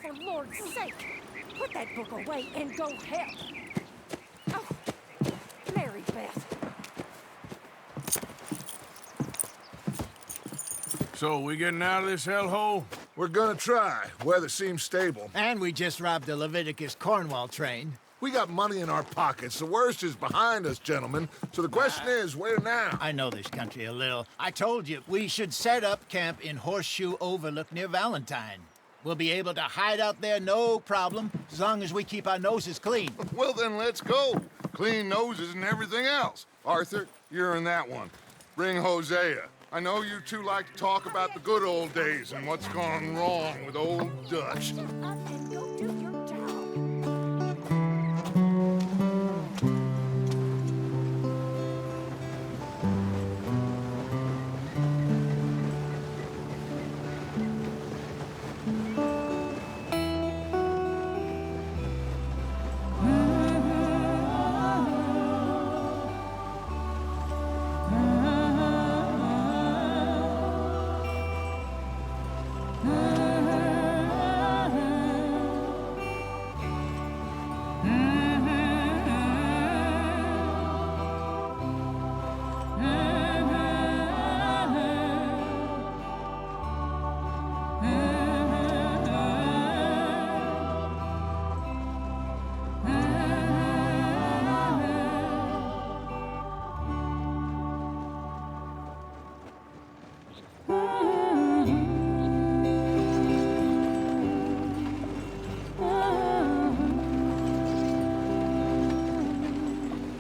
for Lord's sake! Put that book away and go help! Oh, Mary Beth. So, we getting out of this hellhole? We're gonna try. Weather seems stable. And we just robbed the Leviticus Cornwall train. We got money in our pockets. The worst is behind us, gentlemen. So the question is, where now? I know this country a little. I told you, we should set up camp in Horseshoe Overlook near Valentine. We'll be able to hide out there, no problem, as long as we keep our noses clean. Well, then let's go. Clean noses and everything else. Arthur, you're in that one. Bring Hosea. I know you two like to talk about the good old days and what's gone wrong with old Dutch. Shut up and go do your job.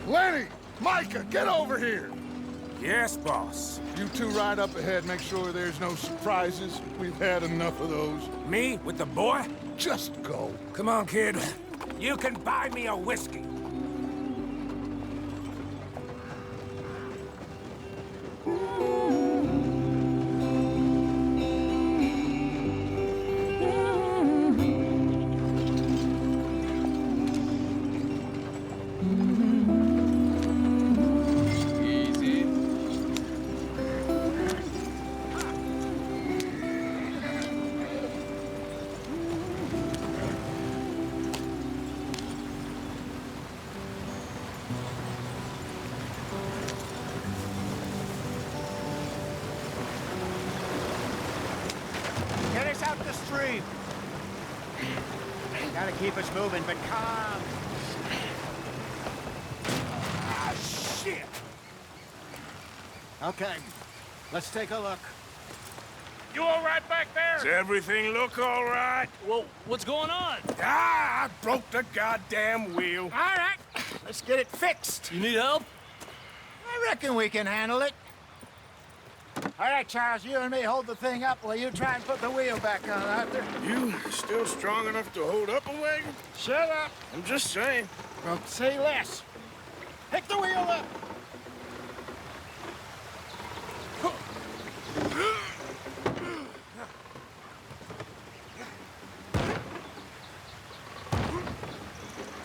Lenny! Micah, get over here! Yes, boss. You two ride up ahead, make sure there's no surprises. We've had enough of those. Me with the boy? Just go. Come on, kid. You can buy me a whiskey. Get us out the stream. Gotta keep us moving, but calm. Ah, shit! Okay, let's take a look. You all right back there? Does everything look all right? Well, what's going on? Ah, I broke the goddamn wheel. All right, let's get it fixed. You need help? I reckon we can handle it. All right, Charles, you and me hold the thing up while you try and put the wheel back on, Arthur. You still strong enough to hold up a wagon? Shut up. I'm just saying. Well, say less. Pick the wheel up.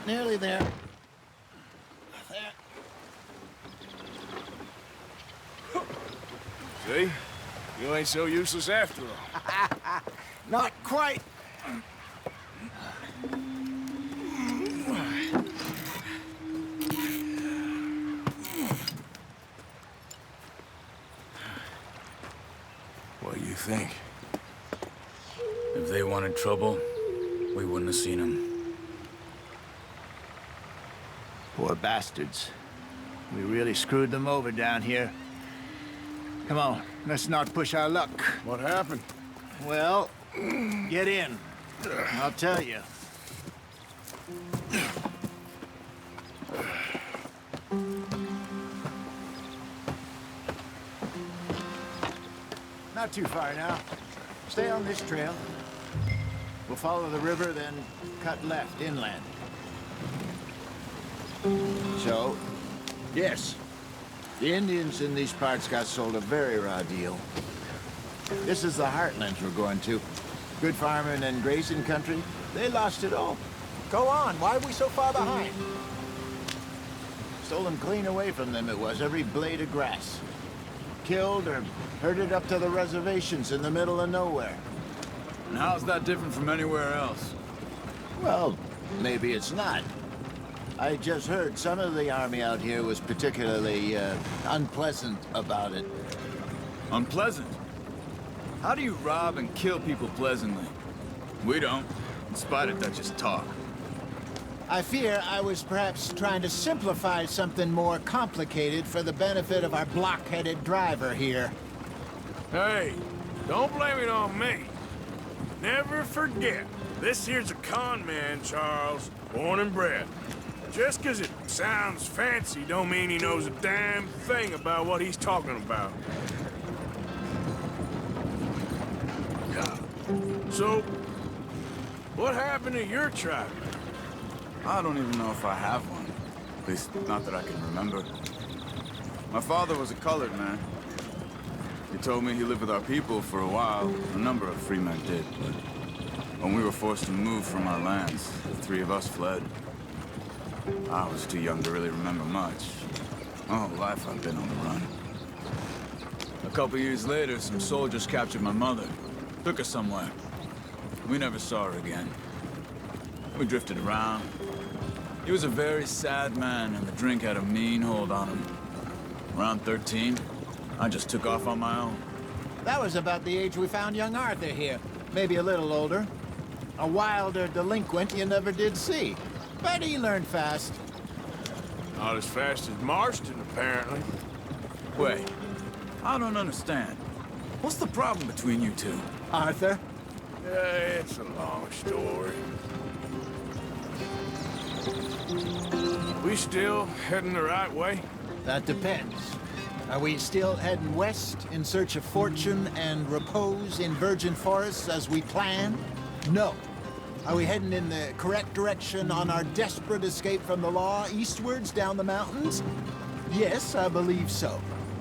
Nearly there. There. See? You ain't so useless after all. Not quite. What do you think? If they wanted trouble, we wouldn't have seen them. Poor bastards. We really screwed them over down here. Come on, let's not push our luck. What happened? Well, get in. I'll tell you. Not too far now. Stay on this trail. We'll follow the river, then cut left inland. So, yes, the Indians in these parts got sold a very raw deal. This is the heartlands we're going to. Good farming and grazing country. They lost it all. Go on, why are we so far behind? Stolen clean away from them it was, every blade of grass. Killed or herded up to the reservations in the middle of nowhere. And how's that different from anywhere else? Well, maybe it's not. I just heard some of the army out here was particularly unpleasant about it. Unpleasant? How do you rob and kill people pleasantly? We don't, in spite of Dutch's talk. I fear I was perhaps trying to simplify something more complicated for the benefit of our block-headed driver here. Hey, don't blame it on me. Never forget, this here's a con man, Charles, born and bred. Just 'cause it sounds fancy don't mean he knows a damn thing about what he's talking about. So, what happened to your tribe? I don't even know if I have one. At least, not that I can remember. My father was a colored man. He told me he lived with our people for a while. A number of free men did, but when we were forced to move from our lands, the three of us fled. I was too young to really remember much. My whole life I've been on the run. A couple years later, some soldiers captured my mother. Took her somewhere. We never saw her again. We drifted around. He was a very sad man, and the drink had a mean hold on him. Around 13, I just took off on my own. That was about the age we found young Arthur here. Maybe a little older. A wilder delinquent you never did see. But he learned fast. Not as fast as Marston, apparently. Wait, I don't understand. What's the problem between you two? Arthur? It's a long story. We still heading the right way? That depends. Are we still heading west in search of fortune and repose in virgin forests as we planned? No. Are we heading in the correct direction on our desperate escape from the law eastwards down the mountains? Yes, I believe so.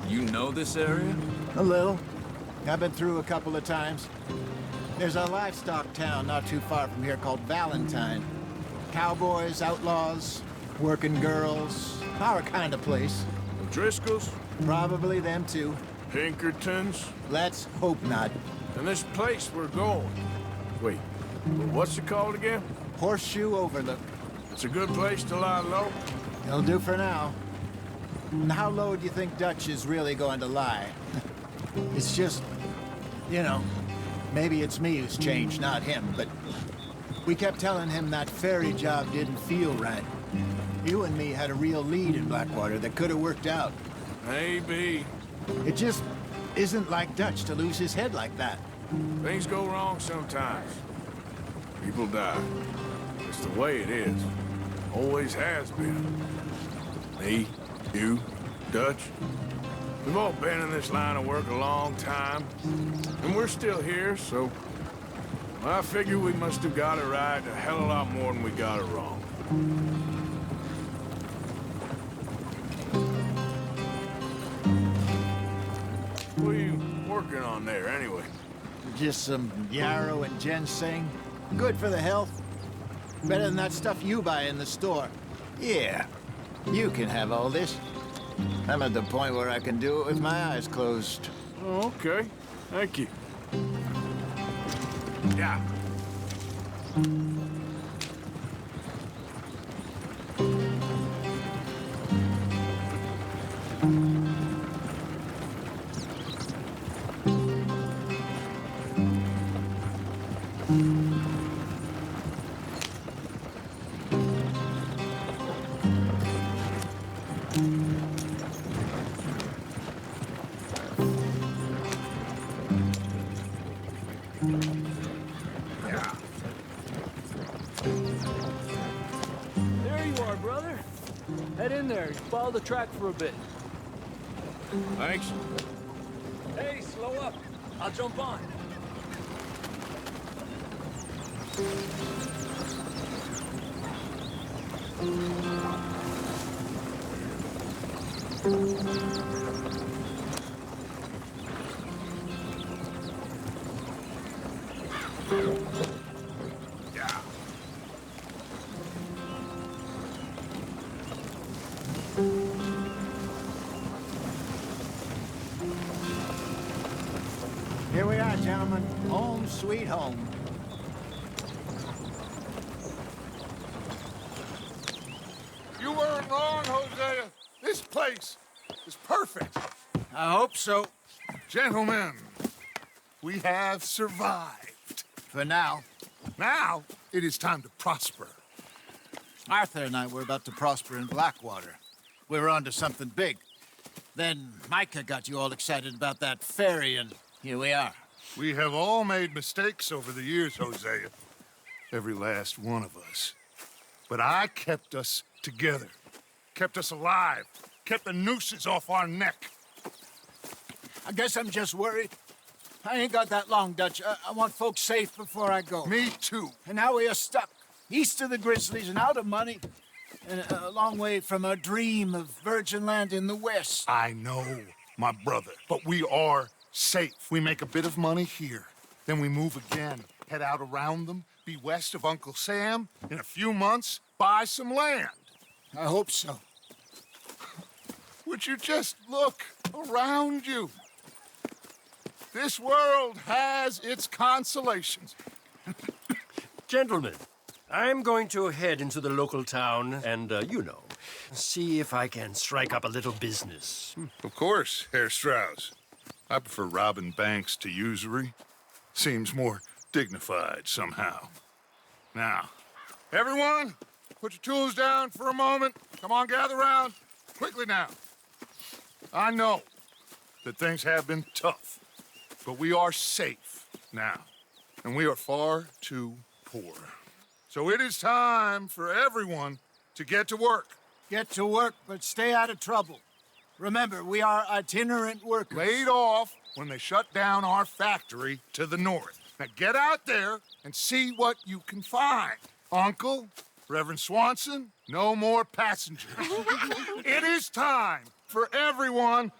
You know this area? A little. I've been through a couple of times. There's a livestock town not too far from here called Valentine. Cowboys, outlaws, working girls, our kind of place. Driscoll's? Probably them too. Pinkertons? Let's hope not. And this place we're going. Wait, what's it called again? Horseshoe Overlook. It's a good place to lie low? It'll do for now. And how low do you think Dutch is really going to lie? It's just, you know, maybe it's me who's changed, not him, but we kept telling him that ferry job didn't feel right. You and me had a real lead in Blackwater that could have worked out. Maybe. It just isn't like Dutch to lose his head like that. Things go wrong sometimes. People die. It's the way it is. Always has been. Me, you, Dutch. We've all been in this line of work a long time. And we're still here, so... I figure we must have got it right a hell of a lot more than we got it wrong. What are you working on there, anyway? Just some yarrow and ginseng. Good for the health. Better than that stuff you buy in the store. Yeah, you can have all this. I'm at the point where I can do it with my eyes closed. Oh, okay. Thank you. Yeah. There you are, brother. Head in there. Follow the track for a bit. Thanks. Hey, slow up. I'll jump on. Yeah. Here we are, gentlemen. Home sweet home. place is perfect. I hope so. Gentlemen, we have survived. For now. Now, it is time to prosper. Arthur and I were about to prosper in Blackwater. We were onto something big. Then Micah got you all excited about that ferry, and here we are. We have all made mistakes over the years, Hosea. Every last one of us. But I kept us together. Kept us alive. Kept the nooses off our neck. I guess I'm just worried. I ain't got that long, Dutch. I want folks safe before I go. Me too. And now we are stuck, east of the Grizzlies and out of money, and a long way from our dream of virgin land in the west. I know, my brother, but we are safe. We make a bit of money here, then we move again, head out around them, be west of Uncle Sam, in a few months, buy some land. I hope so. Would you just look around you? This world has its consolations. Gentlemen, I'm going to head into the local town and, see if I can strike up a little business. Of course, Herr Strauss. I prefer robbing banks to usury. Seems more dignified somehow. Now, everyone, put your tools down for a moment. Come on, gather round. Quickly now. I know that things have been tough, but we are safe now, and we are far too poor. So it is time for everyone to get to work. Get to work, but stay out of trouble. Remember, we are itinerant workers. Laid off when they shut down our factory to the north. Now get out there and see what you can find. Uncle, Reverend Swanson, no more passengers. It is time for everyone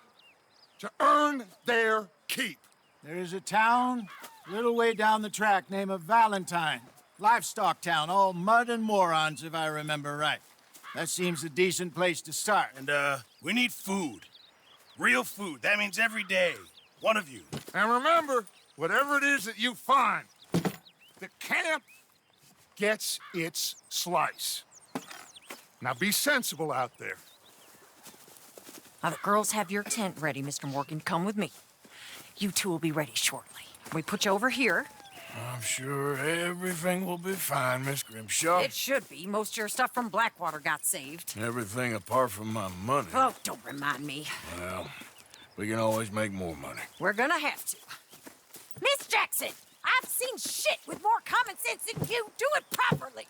to earn their keep. There is a town a little way down the track named Valentine. Livestock town, all mud and morons, if I remember right. That seems a decent place to start. And, we need food. Real food. That means every day. One of you. And remember, whatever it is that you find, the camp gets its slice. Now be sensible out there. The girls have your tent ready, Mr. Morgan. Come with me. You two will be ready shortly. We put you over here. I'm sure everything will be fine, Miss Grimshaw. It should be. Most of your stuff from Blackwater got saved. Everything apart from my money. Oh, don't remind me. Well, we can always make more money. We're gonna have to. Miss Jackson, I've seen shit with more common sense than you. Do it properly.